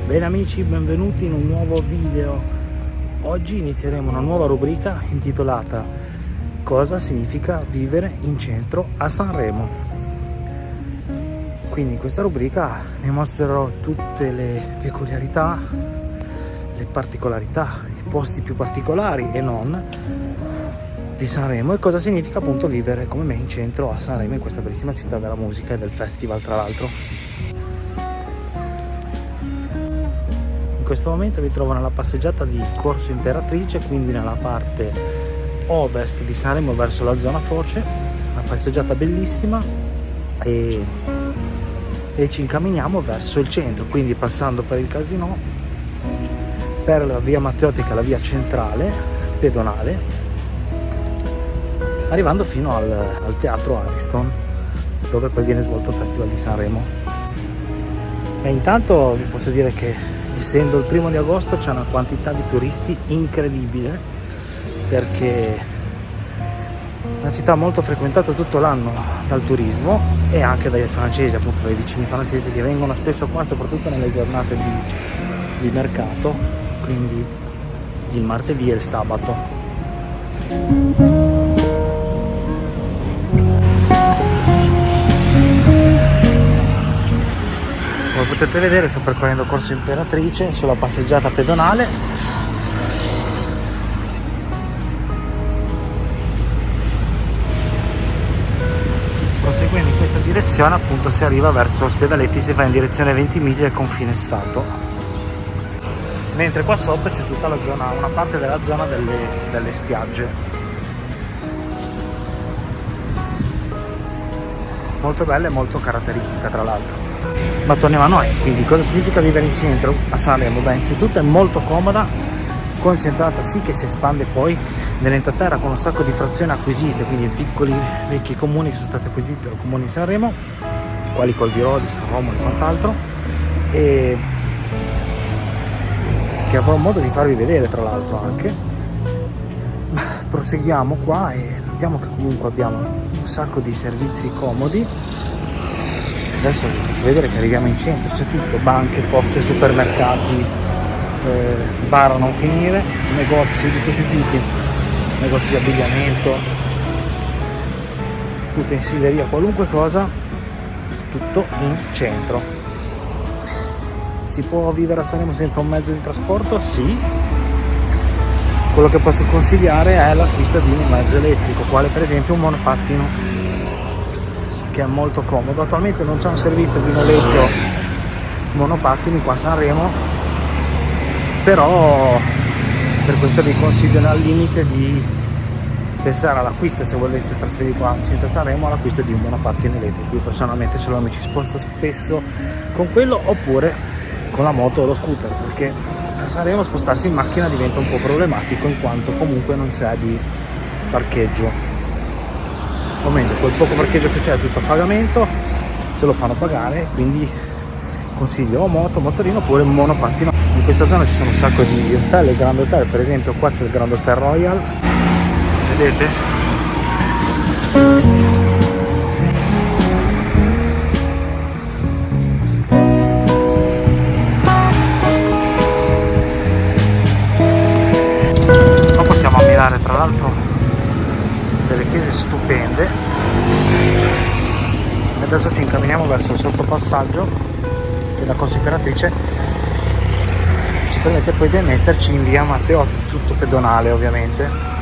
Bene amici, benvenuti in un nuovo video. Oggi inizieremo una nuova rubrica intitolata Cosa significa vivere in centro a Sanremo. Quindi in questa rubrica vi mostrerò tutte le peculiarità, le particolarità, i posti più particolari e non di Sanremo e cosa significa appunto vivere come me in centro a Sanremo, in questa bellissima città della musica e del festival tra l'altro. In questo momento mi trovo nella passeggiata di Corso Imperatrice, quindi nella parte ovest di Sanremo verso la zona Foce, una passeggiata bellissima e ci incamminiamo verso il centro, quindi passando per il Casinò, per la via Matteotica, la via centrale pedonale, arrivando fino al teatro Ariston, dove poi viene svolto il Festival di Sanremo. E intanto vi posso dire che essendo il 1° di agosto c'è una quantità di turisti incredibile, perché è una città molto frequentata tutto l'anno dal turismo e anche dai francesi, appunto dai vicini francesi che vengono spesso qua, soprattutto nelle giornate di mercato, quindi il martedì e il sabato. Come potete vedere sto percorrendo Corso Imperatrice sulla passeggiata pedonale. Proseguendo in questa direzione appunto si arriva verso Ospedaletti, si va in direzione Ventimiglia e confine Stato. Mentre qua sopra c'è tutta la zona, una parte della zona delle spiagge. Molto bella e molto caratteristica tra l'altro. Ma torniamo a noi, quindi cosa significa vivere in centro a Sanremo? Beh, innanzitutto è molto comoda, concentrata, sì che si espande poi nell'entroterra con un sacco di frazioni acquisite, quindi piccoli vecchi comuni che sono stati acquisiti dal comune di Sanremo, quali Coldirodi, San Romolo e quant'altro, e che avrò modo di farvi vedere tra l'altro anche. Proseguiamo qua e vediamo che comunque abbiamo un sacco di servizi comodi. Adesso vi faccio vedere che arriviamo in centro, c'è tutto, banche, poste, supermercati, bar a non finire, negozi di tutti i tipi, negozi di abbigliamento, utensileria, qualunque cosa, tutto in centro. Si può vivere a Sanremo senza un mezzo di trasporto? Sì. Quello che posso consigliare è l'acquisto di un mezzo elettrico, quale per esempio un monopattino, che è molto comodo. Attualmente non c'è un servizio di noleggio monopattini qua a Sanremo, però per questo vi consiglio al limite di pensare all'acquisto, se voleste trasferirvi qua in centro a Sanremo, all'acquisto di un monopattino elettrico. Io personalmente ce l'ho, mi ci sposto spesso con quello oppure con la moto o lo scooter, perché a Sanremo spostarsi in macchina diventa un po' problematico in quanto comunque non c'è di parcheggio. O meglio, quel poco parcheggio che c'è è tutto a pagamento, se lo fanno pagare, quindi consiglio o moto, motorino oppure monopattino. In questa zona ci sono un sacco di hotel, il Grand Hotel per esempio, qua c'è il Grand Hotel Royal, vedete? Qua possiamo ammirare tra l'altro delle chiese stupende e adesso ci incamminiamo verso il sottopassaggio che da Corso Imperatrice ci permette poi di metterci in via Matteotti, tutto pedonale ovviamente.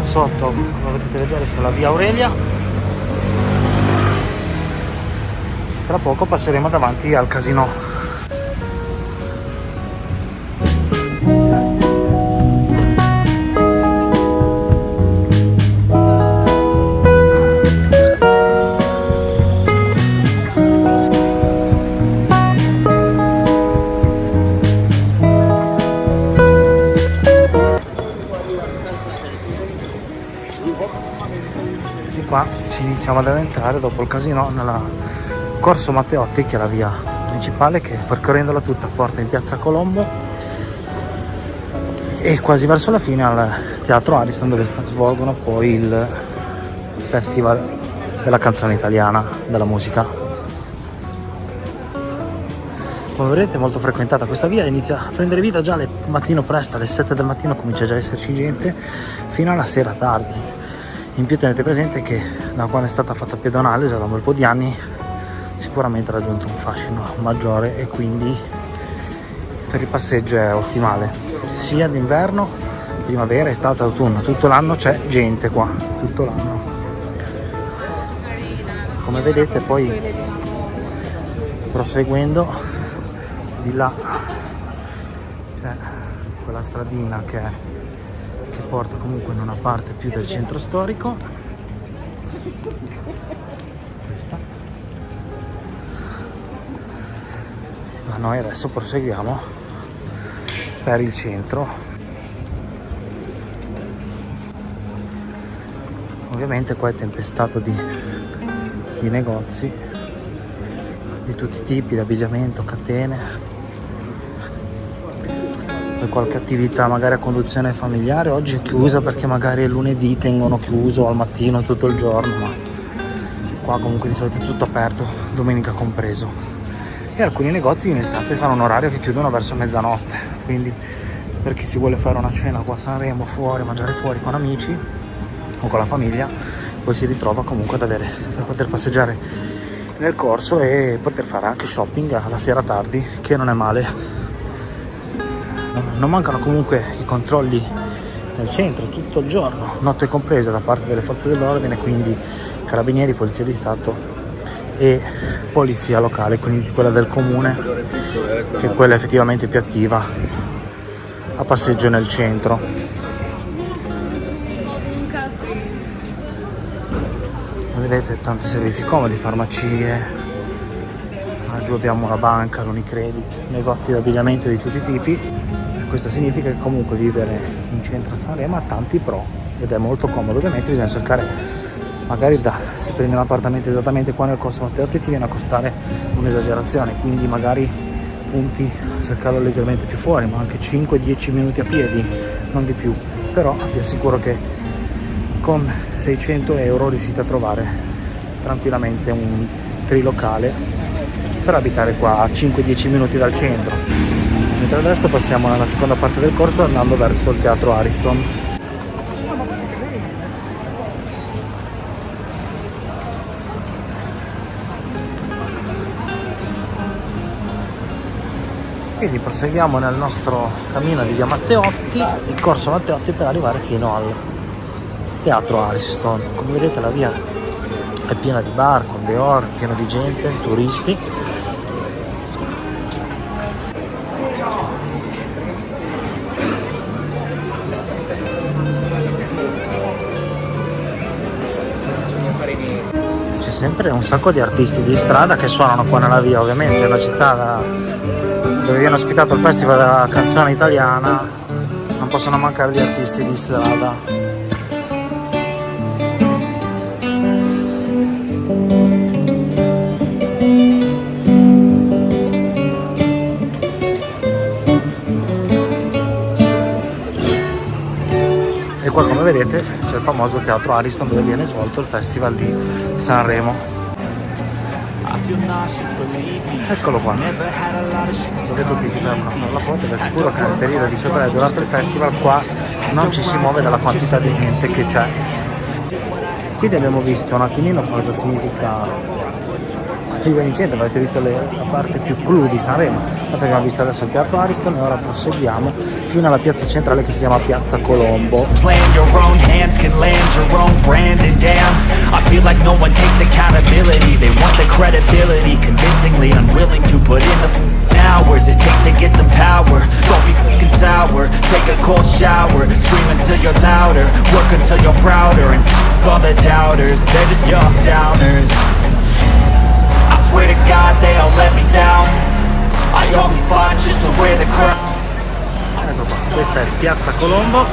Sotto, come potete vedere, c'è la via Aurelia. Tra poco passeremo davanti al Casinò. qua ci iniziamo ad addentrare dopo il casino nella Corso Matteotti, che è la via principale che, percorrendola tutta, porta in piazza Colombo e quasi verso la fine al Teatro Ariston, dove svolgono poi il Festival della canzone italiana, della musica. Come vedete è molto frequentata questa via, inizia a prendere vita già al mattino presto, alle 7 del mattino comincia già a esserci gente fino alla sera tardi. In più tenete presente che da quando è stata fatta pedonale, già da un bel po' di anni, sicuramente ha raggiunto un fascino maggiore e quindi per il passeggio è ottimale, sia d'inverno, primavera, estate, autunno, tutto l'anno c'è gente qua, tutto l'anno. Come vedete poi proseguendo di là c'è quella stradina che porta comunque in una parte più del centro storico, questa, ma noi adesso proseguiamo per il centro. Ovviamente qua è tempestato di negozi di tutti i tipi, di abbigliamento, catene, poi qualche attività magari a conduzione familiare. Oggi è chiusa perché magari è lunedì, tengono chiuso al mattino tutto il giorno, ma qua comunque di solito è tutto aperto, domenica compreso. E alcuni negozi in estate fanno un orario che chiudono verso mezzanotte, quindi per chi si vuole fare una cena qua a Sanremo, fuori, mangiare fuori con amici o con la famiglia, poi si ritrova comunque ad avere, per poter passeggiare nel corso e poter fare anche shopping alla sera tardi, che non è male. Non mancano comunque i controlli nel centro tutto il giorno, notte compresa, da parte delle forze dell'ordine, quindi carabinieri, polizia di stato e polizia locale, quindi quella del comune, che è quella effettivamente più attiva a passeggio nel centro. Vedete tanti servizi comodi, farmacie, giù abbiamo una banca, l'Unicredit, negozi di abbigliamento di tutti i tipi. Questo significa che comunque vivere in centro a Sanremo ha tanti pro ed è molto comodo. Ovviamente bisogna cercare, magari se prendi un appartamento esattamente qua nel Corso Matteotti ti viene a costare un'esagerazione, quindi magari punti a cercarlo leggermente più fuori, ma anche 5-10 minuti a piedi, non di più. Però vi assicuro che con 600 euro riuscite a trovare tranquillamente un trilocale per abitare qua a 5-10 minuti dal centro. Mentre adesso passiamo nella seconda parte del corso andando verso il Teatro Ariston. Quindi proseguiamo nel nostro cammino di via Matteotti, il Corso Matteotti, per arrivare fino al Teatro Ariston. Come vedete la via è piena di bar, con dehors, pieno di gente, turisti. C'è sempre un sacco di artisti di strada che suonano qua nella via. Ovviamente è una città dove viene ospitato il Festival della canzone italiana, non possono mancare gli artisti di strada. E qua, come vedete, c'è il famoso Teatro Ariston dove viene svolto il Festival di Sanremo. Eccolo qua, dove tutti si fermano a fare la foto. Vi assicuro che nel periodo di febbraio, durante il festival, qua non ci si muove dalla quantità di gente che c'è. Quindi abbiamo visto un attimino cosa significa il vincente, avete visto la parte più clou di Sanremo. Abbiamo visto adesso il Teatro Ariston e ora proseguiamo fino alla piazza centrale che si chiama Piazza Colombo. I feel like no one takes accountability. They want the credibility, convincingly unwilling to put in the hours it takes to get some power. Don't be fucking sour, take a cold shower, scream until you're louder, work until you're prouder, and all the doubters, they're just young downers. I swear to God they all let me down. I always fought just to wear the crown. Ecco qua, questa è Piazza Colombo.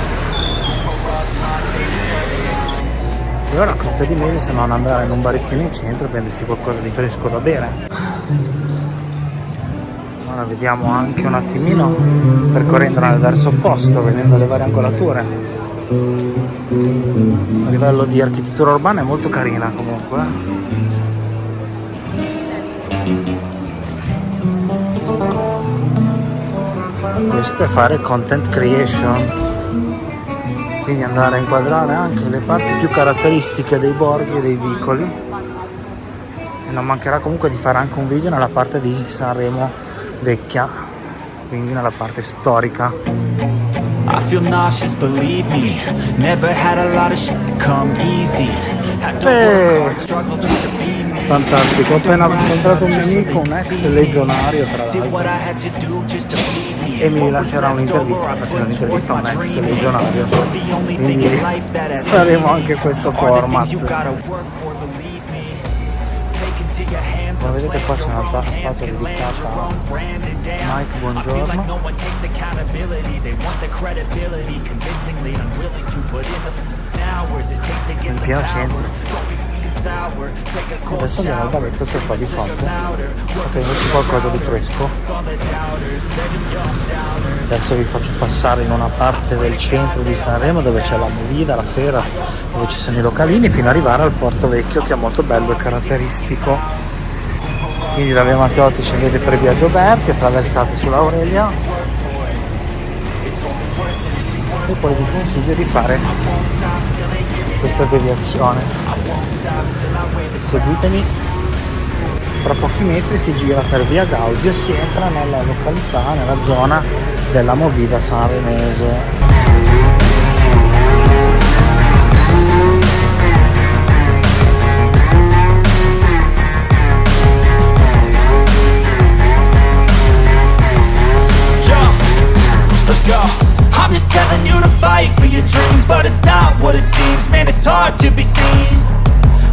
E ora cosa c'è di meglio se non andare in un barettino in centro e prendersi qualcosa di fresco da bere. Ora vediamo anche un attimino, percorrendo nel verso opposto, vedendo le varie angolature. A livello di architettura urbana è molto carina comunque. Questo è fare content creation, quindi andare a inquadrare anche le parti più caratteristiche dei borghi e dei vicoli, e non mancherà comunque di fare anche un video nella parte di Sanremo vecchia, quindi nella parte storica. I feel nauseous, believe me. Never had a lot of shit come easy. Had to work hard, struggle just to be me. Fantastico, ho appena incontrato un mio amico, un ex legionario tra l'altro, e mi rilascerà un'intervista, facendo un'intervista a un ex legionario, quindi faremo anche questo format. Come vedete qua c'è una statua dedicata a Mike Buongiorno, in pieno centro. Adesso andiamo al baretto che è qua di fronte a prenderci qualcosa di fresco. Adesso vi faccio passare in una parte del centro di Sanremo dove c'è la movida la sera, dove ci sono i localini, fino ad arrivare al Porto Vecchio, che è molto bello e caratteristico. Quindi da via Matteotti scendete per via Gioberti, attraversate sull'Aurelia e poi vi consiglio di fare questa deviazione. Seguitemi, tra pochi metri si gira per via Gaudio, si entra nella località, nella zona della movida sanremese. I'm just telling you to fight for your dreams, but it's not what it seems. Man, it's hard to be seen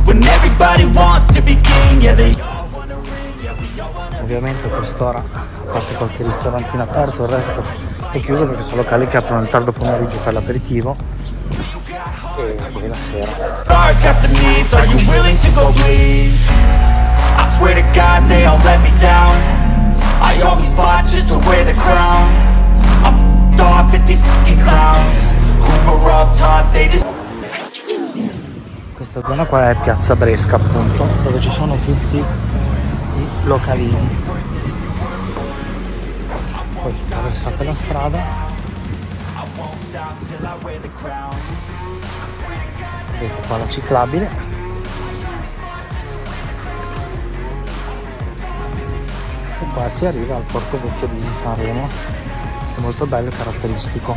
when everybody wants to be king. Yeah, they all wanna ring. Yeah, we all wanna. Ovviamente a quest'ora, a parte qualche ristorantino aperto, il resto è chiuso perché sono locali che aprono il tardo pomeriggio per l'aperitivo e poi la sera. Stars got some needs, are you willing to go bleed? I swear to God they all let me down. I always fought just to wear the crown. I'm off at these fucking clowns who were all taught they just. Questa zona qua è Piazza Bresca, appunto, dove ci sono tutti i localini. Poi attraversate la strada, vedete qua la ciclabile, e qua si arriva al Porto Vecchio di Sanremo, che è molto bello e caratteristico.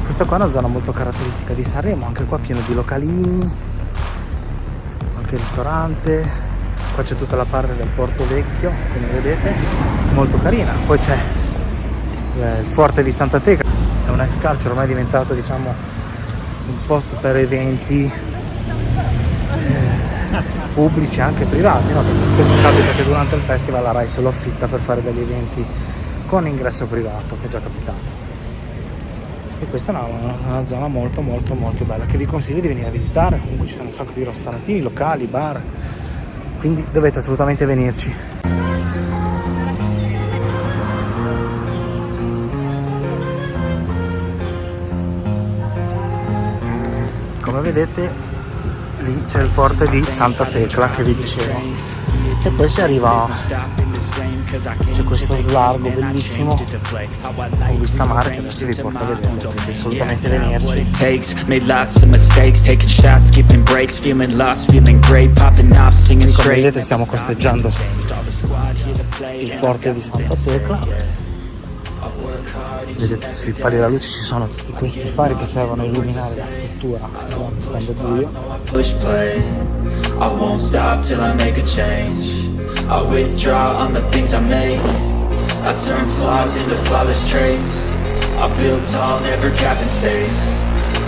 Questa qua è una zona molto caratteristica di Sanremo, anche qua pieno di localini, qualche ristorante. Qua c'è tutta la parte del Porto Vecchio, come vedete, molto carina. Poi c'è il Forte di Santa Tecla, è un ex carcere, ormai è diventato, diciamo, un posto per eventi pubblici, anche privati, no? Perché spesso capita che durante il festival la Rai se lo affitta per fare degli eventi con ingresso privato, che è già capitato. E questa è una zona molto molto molto bella, che vi consiglio di venire a visitare. Comunque ci sono un sacco di ristorantini, locali, bar, quindi dovete assolutamente venirci. Come vedete lì c'è il forte di Santa Tecla che vi dicevo, e poi si arriva, c'è questo slargo bellissimo con vista mare che adesso vi porto a vedere, dovete assolutamente venirci. Come vedete stiamo costeggiando il forte di Santa Tecla, vedete sui pali della luce ci sono tutti questi fari che servono a illuminare la struttura quando è buio. I won't stop till I make a change. I withdraw on the things I make. I turn flaws into flawless traits. I build tall, never capped in space.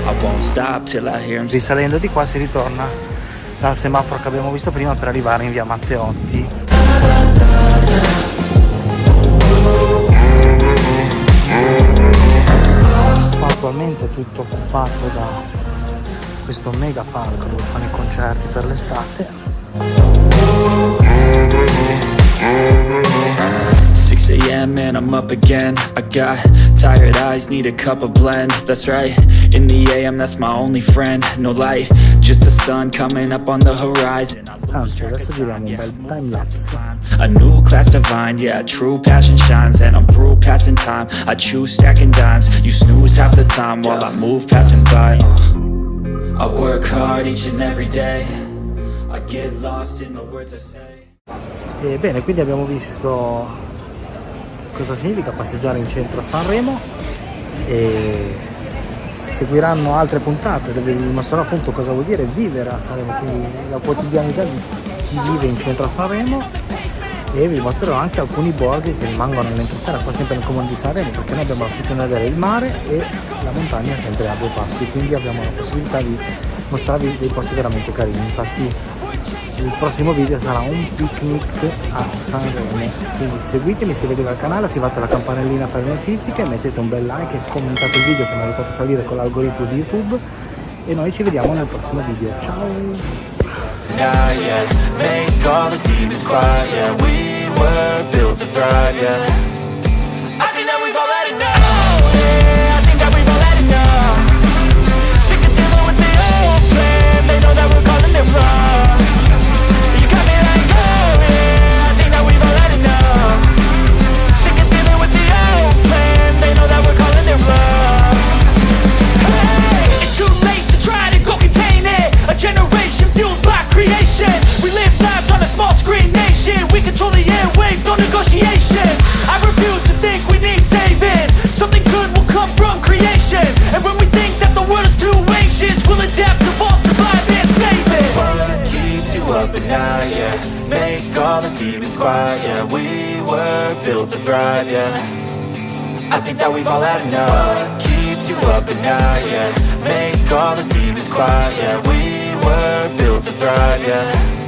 I won't stop till I hear him. Risalendo di qua si ritorna dal semaforo che abbiamo visto prima per arrivare in via Matteotti. Qua attualmente è tutto occupato da questo mega parco dove fanno i concerti per l'estate. 6 a.m. and I'm up again. I got tired eyes, need a cup of blend. That's right, in the AM that's my only friend. No light, just the sun coming up on the horizon. Anzi, adesso giriamo un bel time lapse. A new class divine, yeah, true passion shines. And I'm through passing time, I choose stacking dimes. You snooze half the time while I move passing by. I work hard each and every day. I get lost in the words I say. Bene, quindi abbiamo visto cosa significa passeggiare in centro a Sanremo e seguiranno altre puntate dove vi mostrerò appunto cosa vuol dire vivere a Sanremo, quindi la quotidianità di chi vive in centro a Sanremo, e vi mostrerò anche alcuni borghi che rimangono nell'entroterra qua sempre nel comune di Sanremo, perché noi abbiamo la fortuna di avere il mare e la montagna sempre a 2 passi, quindi abbiamo la possibilità di mostrarvi dei posti veramente carini. Infatti il prossimo video sarà un picnic a Sanremo, quindi seguitemi, iscrivetevi al canale, attivate la campanellina per le notifiche, mettete un bel like e commentate il video che mi aiutate a salire con l'algoritmo di YouTube, e noi ci vediamo nel prossimo video. Ciao! Now, yeah, make all the demons quiet. Yeah, we were built to thrive. Yeah, I think that we've all had enough. Yeah, I think that we've all had enough. Sick of dealing with the old plan. They know that we're calling it wrong. You got me like, oh yeah, I think that we've all had enough. Sick of dealing with the old plan. They know that we're calling it wrong. Hey, it's too late to try to go contain it. A generation fueled by creation. We live lives on a small screen nation. We control the airwaves, no negotiation. I refuse to think we need saving. Something good will come from creation. And when we think that the world is too anxious, we'll adapt, evolve, survive and save it. What keeps you up at night, yeah? Make all the demons quiet, yeah. We were built to thrive, yeah. I think that we've all had enough. What keeps you up at night, yeah? Make all the demons quiet, yeah. We were built to thrive, yeah.